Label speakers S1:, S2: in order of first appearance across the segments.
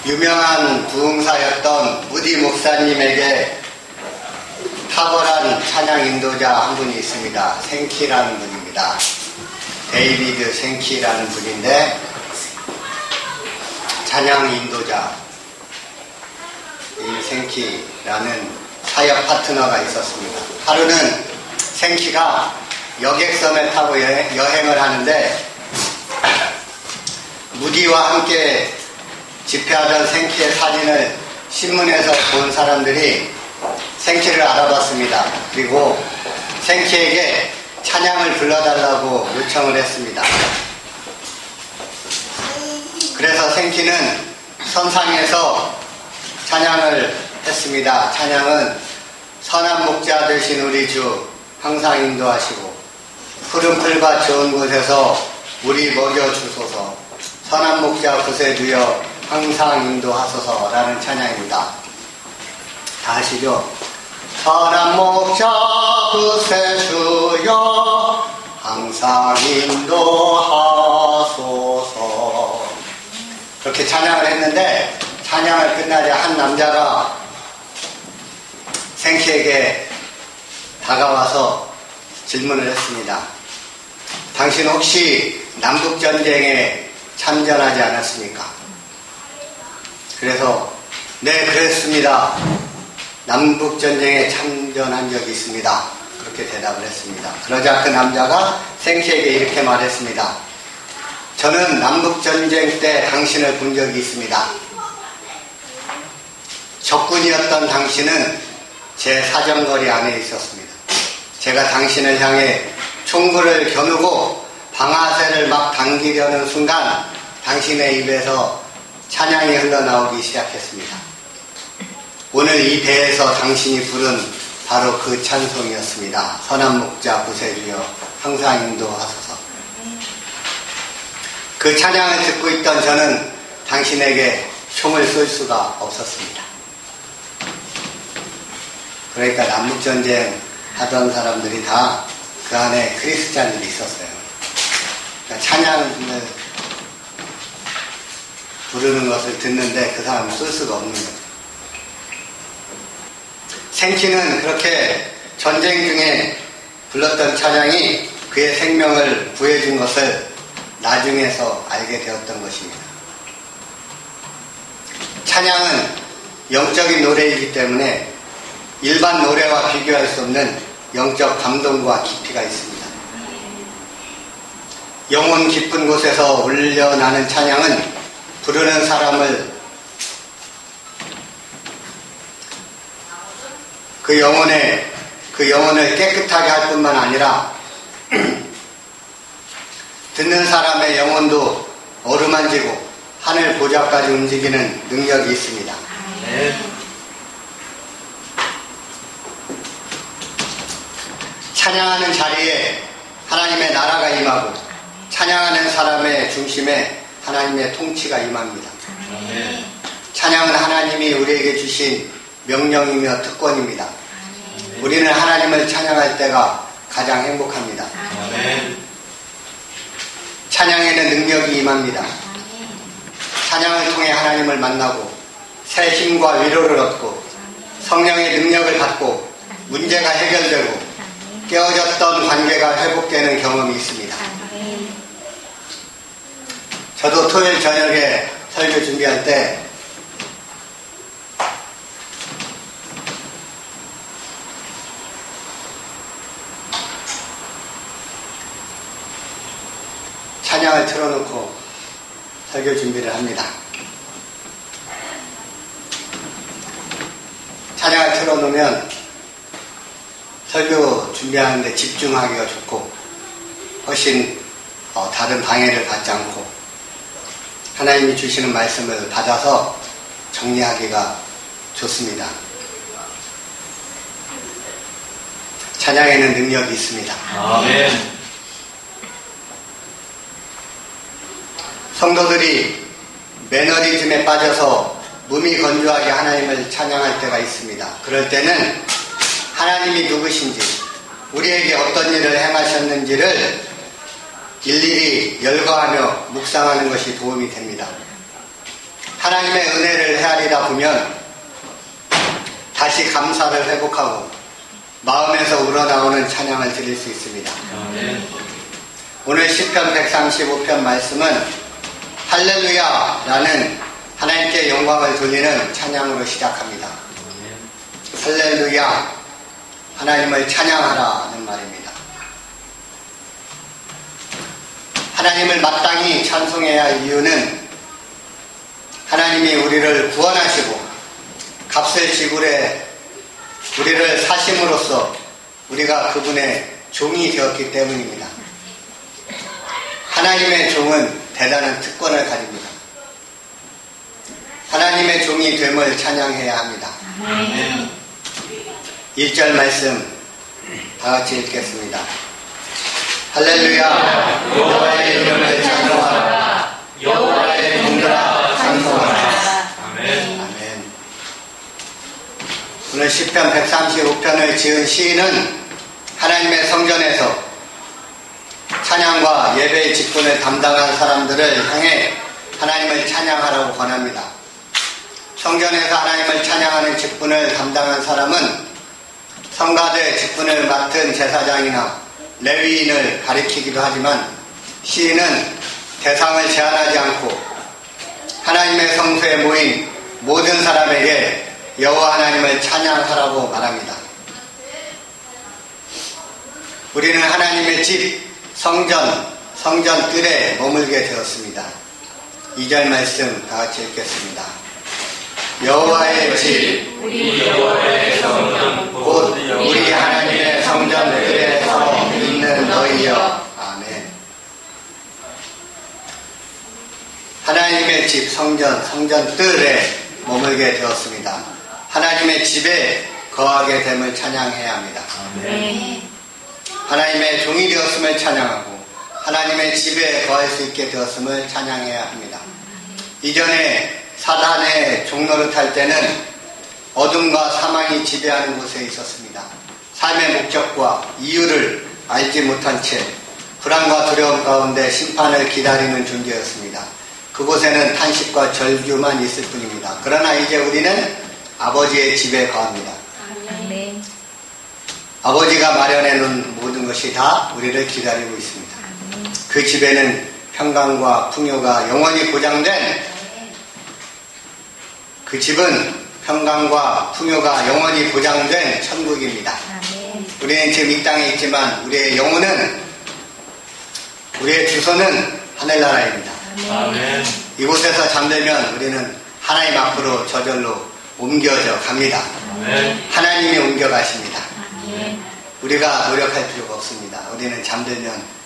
S1: 유명한 부흥사였던 무디 목사님에게 탁월한 찬양 인도자 한 분이 있습니다. 생키라는 분입니다. 데이비드 생키라는 분인데 찬양 인도자 이 생키라는 사역 파트너가 있었습니다. 하루는 생키가 여객선을 타고 여행을 하는데 무디와 함께 집회하던 생키의 사진을 신문에서 본 사람들이 생키를 알아봤습니다. 그리고 생키에게 찬양을 불러달라고 요청을 했습니다. 그래서 생키는 선상에서 찬양을 했습니다. 찬양은 선한 목자 되신 우리 주 항상 인도하시고 푸른 풀밭 좋은 곳에서 우리 먹여주소서 선한 목자 구세주여 항상 인도하소서라는 찬양입니다. 다 아시죠? 선한 목자 구세주여 항상 인도하소서 그렇게 찬양을 했는데 찬양을 끝나자 한 남자가 생키에게 다가와서 질문을 했습니다. 당신 혹시 남북전쟁에 참전하지 않았습니까? 그래서 네 그랬습니다. 남북전쟁에 참전한 적이 있습니다. 그렇게 대답을 했습니다. 그러자 그 남자가 생키에게 이렇게 말했습니다. 저는 남북전쟁 때 당신을 본 적이 있습니다. 적군이었던 당신은 제 사정거리 안에 있었습니다. 제가 당신을 향해 총구를 겨누고 방아쇠를 막 당기려는 순간 당신의 입에서 찬양이 흘러나오기 시작했습니다. 오늘 이 배에서 당신이 부른 바로 그 찬송이었습니다. 선한 목자 구세주여 항상 인도하소서. 그 찬양을 듣고 있던 저는 당신에게 총을 쏠 수가 없었습니다. 그러니까 남북전쟁 하던 사람들이 다 그 안에 크리스찬들이 있었어요. 그러니까 찬양을 부르는 것을 듣는데 그 사람은 쏠 수가 없는 거죠. 생키는 그렇게 전쟁 중에 불렀던 찬양이 그의 생명을 구해준 것을 나중에서 알게 되었던 것입니다. 찬양은 영적인 노래이기 때문에 일반 노래와 비교할 수 없는 영적 감동과 깊이가 있습니다. 영혼 깊은 곳에서 울려나는 찬양은 부르는 사람을 그 영혼을 깨끗하게 할 뿐만 아니라 듣는 사람의 영혼도 어루만지고 하늘 보좌까지 움직이는 능력이 있습니다. 찬양하는 자리에 하나님의 나라가 임하고 찬양하는 사람의 중심에 하나님의 통치가 임합니다. 찬양은 하나님이 우리에게 주신 명령이며 특권입니다. 우리는 하나님을 찬양할 때가 가장 행복합니다. 찬양에는 능력이 임합니다. 찬양을 통해 하나님을 만나고 새 힘과 위로를 얻고 성령의 능력을 받고 문제가 해결되고 깨어졌던 관계가 회복되는 경험이 있습니다. 저도 토요일 저녁에 설교 준비할 때 찬양을 틀어놓고 설교 준비를 합니다. 찬양을 틀어놓으면 설교 준비하는데 집중하기가 좋고 훨씬 다른 방해를 받지 않고 하나님이 주시는 말씀을 받아서 정리하기가 좋습니다. 찬양에는 능력이 있습니다.
S2: 아멘.
S1: 성도들이 매너리즘에 빠져서 몸이 건조하게 하나님을 찬양할 때가 있습니다. 그럴 때는 하나님이 누구신지 우리에게 어떤 일을 행하셨는지를 일일이 열거하며 묵상하는 것이 도움이 됩니다. 하나님의 은혜를 헤아리다 보면 다시 감사를 회복하고 마음에서 우러나오는 찬양을 드릴 수 있습니다. 오늘 시편 135편 말씀은 할렐루야라는 하나님께 영광을 돌리는 찬양으로 시작합니다. 할렐루야, 하나님을 찬양하라는 말입니다. 하나님을 마땅히 찬송해야 할 이유는 하나님이 우리를 구원하시고 값을 지불해 우리를 사심으로써 우리가 그분의 종이 되었기 때문입니다. 하나님의 종은 대단한 특권을 가집니다. 하나님의 종이 됨을 찬양해야 합니다. 1절 말씀 다 같이 읽겠습니다. 할렐루야, 여호와의 이름을 찬송하라. 여호와의 종들아 찬송하라. 아멘. 오늘 시편 135편을 지은 시인은 하나님의 성전에서 찬양과 예배의 직분을 담당한 사람들을 향해 하나님을 찬양하라고 권합니다. 성전에서 하나님을 찬양하는 직분을 담당한 사람은 성가대 직분을 맡은 제사장이나 레위인을 가리키기도 하지만 시인은 대상을 제한하지 않고 하나님의 성소에 모인 모든 사람에게 여호와 하나님을 찬양하라고 말합니다. 우리는 하나님의 집, 성전 뜰에 머물게 되었습니다. 2절 말씀 다 같이 읽겠습니다. 여호와의 집,
S2: 우리 여호와의 성전,
S1: 곧 우리 하나님의 성전 뜰에서 있는 너희여. 아멘. 하나님의 집, 성전 뜰에 머물게 되었습니다. 하나님의 집에 거하게 됨을 찬양해야 합니다.
S2: 아멘.
S1: 하나님의 종이 되었음을 찬양하고 하나님의 집에 거할 수 있게 되었음을 찬양해야 합니다. 이전에 사단의 종로를 탈 때는 어둠과 사망이 지배하는 곳에 있었습니다. 삶의 목적과 이유를 알지 못한 채 불안과 두려움 가운데 심판을 기다리는 존재였습니다. 그곳에는 탄식과 절규만 있을 뿐입니다. 그러나 이제 우리는 아버지의 집에 거합니다.
S2: 아멘.
S1: 아버지가 마련해 놓은 모든 것이 다 우리를 기다리고 있습니다. 그 집에는 평강과 풍요가 영원히 보장된, 그 집은 평강과 풍요가 영원히 보장된 천국입니다. 우리는 지금 이 땅에 있지만 우리의 영혼은, 우리의 주소는 하늘나라입니다.
S2: 아멘.
S1: 이곳에서 잠들면 우리는 하나님 앞으로 저절로 옮겨져 갑니다.
S2: 아멘.
S1: 하나님이 옮겨가십니다.
S2: 아멘.
S1: 우리가 노력할 필요가 없습니다. 우리는 잠들면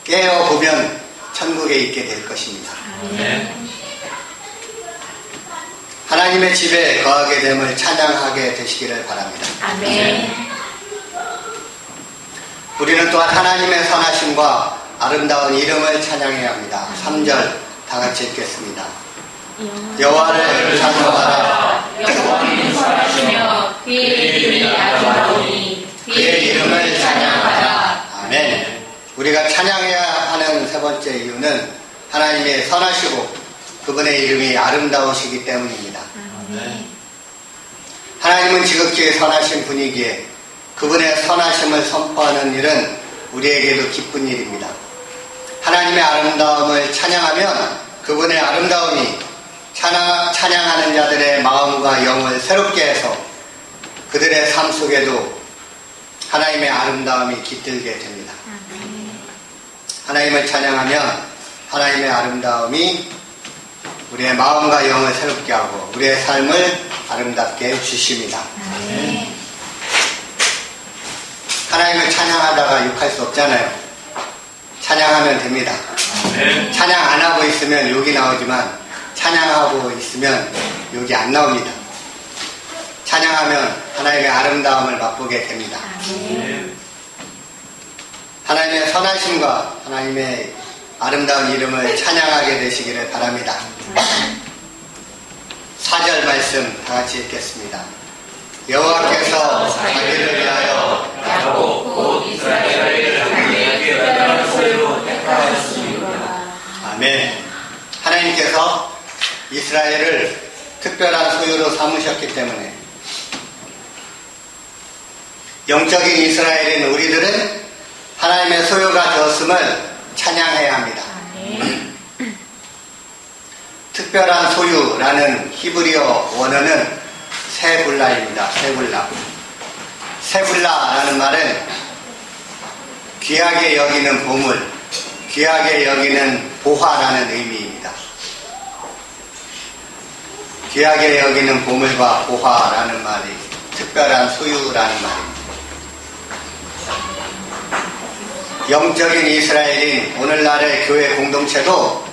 S1: 깨어보면 천국에 있게 될 것입니다.
S2: 아멘.
S1: 하나님의 집에 거하게 됨을 찬양하게 되시기를 바랍니다.
S2: 아멘.
S1: 우리는 또한 하나님의 선하심과 아름다운 이름을 찬양해야 합니다. 3절 다 같이 읽겠습니다. 여호와를 찬송하라.
S2: 여호와는 선하시며 그의 이름이 아름다우니 그의 이름을 찬양하라.
S1: 아멘. 우리가 찬양해야 하는 세 번째 이유는 하나님의 선하시고 그분의 이름이 아름다우시기 때문입니다.
S2: 아멘.
S1: 하나님은 지극히 선하신 분이기에 그분의 선하심을 선포하는 일은 우리에게도 기쁜 일입니다. 하나님의 아름다움을 찬양하면 그분의 아름다움이 찬양하는 자들의 마음과 영을 새롭게 해서 그들의 삶 속에도 하나님의 아름다움이 깃들게 됩니다. 하나님을 찬양하면 하나님의 아름다움이 우리의 마음과 영을 새롭게 하고 우리의 삶을 아름답게 해주십니다. 하나님을 찬양하다가 욕할 수 없잖아요. 찬양하면 됩니다. 찬양 안 하고 있으면 욕이 나오지만 찬양하고 있으면 욕이 안 나옵니다. 찬양하면 하나님의 아름다움을 맛보게 됩니다. 하나님의 선하심과 하나님의 아름다운 이름을 찬양하게 되시기를 바랍니다. 4절 말씀 다 같이 읽겠습니다. 여호와께서 자기를 위하여
S2: 야곱 곧 이스라엘을 자기의 특별한 소유로 택하였습니다.
S1: 아멘. 하나님께서 이스라엘을 특별한 소유로 삼으셨기 때문에 영적인 이스라엘인 우리들은 하나님의 소유가 되었음을 찬양해야 합니다. 특별한 소유라는 히브리어 원어는 세불라입니다. 세불라. 세불라라는 말은 귀하게 여기는 보물, 귀하게 여기는 보화라는 의미입니다. 귀하게 여기는 보물과 보화라는 말이 특별한 소유라는 말입니다. 영적인 이스라엘인 오늘날의 교회 공동체도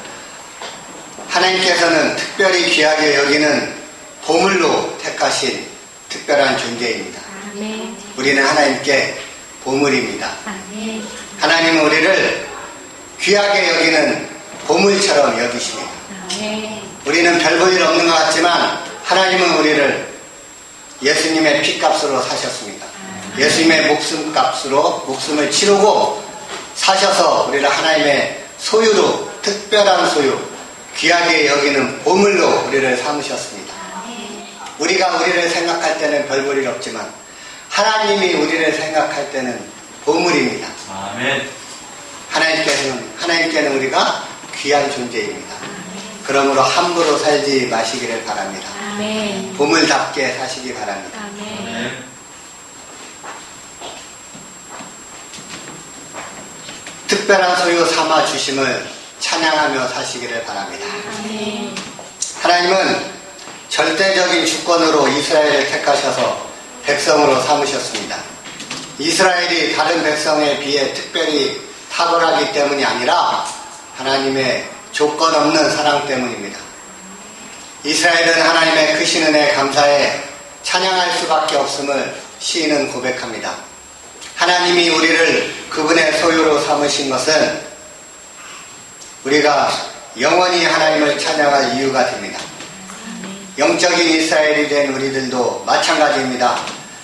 S1: 하나님께서는 특별히 귀하게 여기는 보물로 택하신 특별한 존재입니다.
S3: 아멘.
S1: 우리는 하나님께 보물입니다.
S3: 아멘.
S1: 하나님은 우리를 귀하게 여기는 보물처럼 여기십니다.
S3: 아멘.
S1: 우리는 별 볼 일 없는 것 같지만 하나님은 우리를 예수님의 피값으로 사셨습니다. 예수님의 목숨값으로 목숨을 치르고 사셔서 우리를 하나님의 소유로, 특별한 소유, 귀하게 여기는 보물로 우리를 삼으셨습니다. 우리가 우리를 생각할 때는 별 볼 일 없지만 하나님이 우리를 생각할 때는 보물입니다.
S2: 아멘.
S1: 하나님께는 우리가 귀한 존재입니다. 그러므로 함부로 살지 마시기를 바랍니다.
S3: 아멘.
S1: 보물답게 사시기 바랍니다.
S3: 아멘.
S1: 특별한 소유 삼아 주심을 찬양하며 사시기를 바랍니다.
S3: 아멘.
S1: 하나님은 절대적인 주권으로 이스라엘을 택하셔서 백성으로 삼으셨습니다. 이스라엘이 다른 백성에 비해 특별히 탁월하기 때문이 아니라 하나님의 조건 없는 사랑 때문입니다. 이스라엘은 하나님의 크신 은혜에 감사해 찬양할 수밖에 없음을 시인은 고백합니다. 하나님이 우리를 그분의 소유로 삼으신 것은 우리가 영원히 하나님을 찬양할 이유가 됩니다. 영적인 이스라엘이 된 우리들도 마찬가지입니다.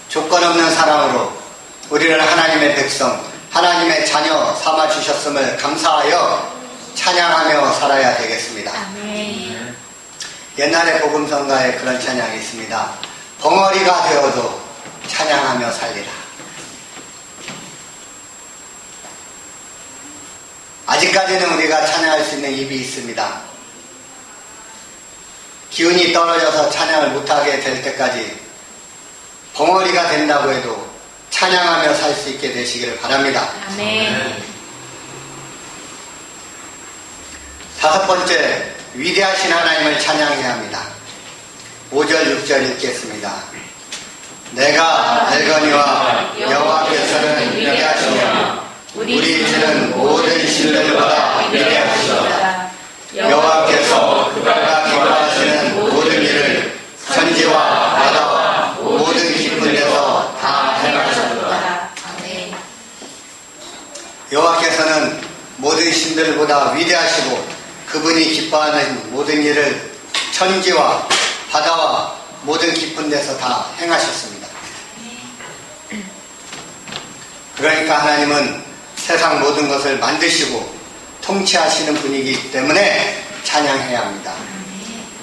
S1: 조건 없는 사랑으로 우리를 하나님의 백성, 하나님의 자녀 삼아주셨음을 감사하여 찬양하며 살아야 되겠습니다.
S3: 아멘.
S1: 옛날에 복음성가에 그런 찬양이 있습니다. 벙어리가 되어도 찬양하며 살리라. 아직까지는 우리가 찬양할 수 있는 입이 있습니다. 기운이 떨어져서 찬양을 못하게 될 때까지 벙어리가 된다고 해도 찬양하며 살 수 있게 되시기를 바랍니다.
S3: 아멘.
S1: 다섯 번째, 위대하신 하나님을 찬양해야 합니다. 5절, 6절 읽겠습니다. 내가 알거니와 여호와께서는 위대하시며 우리 주는 모든 신들보다 위대하시도다. 여호와께서 그가 기뻐하시는 모든 일을 천지와 바다와 모든 깊은 데서 다 행하셨도다.
S3: 아멘.
S1: 여호와께서는 모든 신들보다 위대하시고 그분이 기뻐하는 모든 일을 천지와 바다와 모든 깊은 데서 다 행하셨습니다. 그러니까 하나님은 세상 모든 것을 만드시고 통치하시는 분이기 때문에 찬양해야 합니다.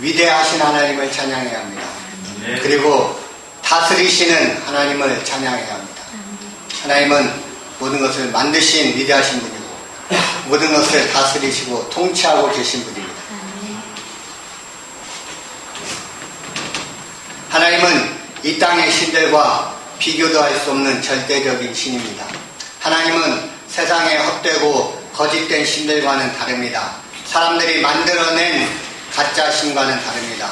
S1: 위대하신 하나님을 찬양해야 합니다. 그리고 다스리시는 하나님을 찬양해야 합니다. 하나님은 모든 것을 만드신 위대하신 분이고 모든 것을 다스리시고 통치하고 계신 분입니다. 하나님은 이 땅의 신들과 비교도 할 수 없는 절대적인 신입니다. 하나님은 세상에 헛되고 거짓된 신들과는 다릅니다. 사람들이 만들어낸 가짜 신과는 다릅니다.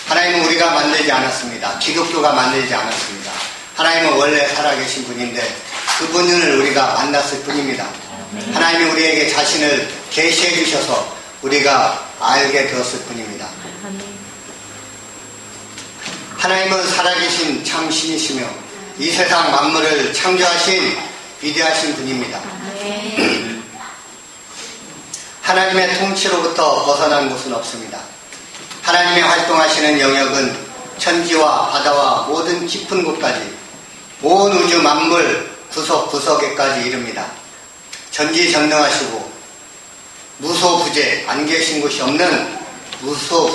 S1: 하나님은 우리가 만들지 않았습니다. 기독교가 만들지 않았습니다. 하나님은 원래 살아계신 분인데 그분을 우리가 만났을 뿐입니다. 하나님이 우리에게 자신을 계시해 주셔서 우리가 알게 되었을 뿐입니다. 하나님은 살아계신 참 신이시며 이 세상 만물을 창조하신 위대하신 분입니다. 하나님의 통치로부터 벗어난 곳은 없습니다. 하나님의 활동하시는 영역은 천지와 바다와 모든 깊은 곳까지 온 우주 만물 구석구석에까지 이릅니다. 전지전능하시고 무소부재, 안 계신 곳이 없는 무소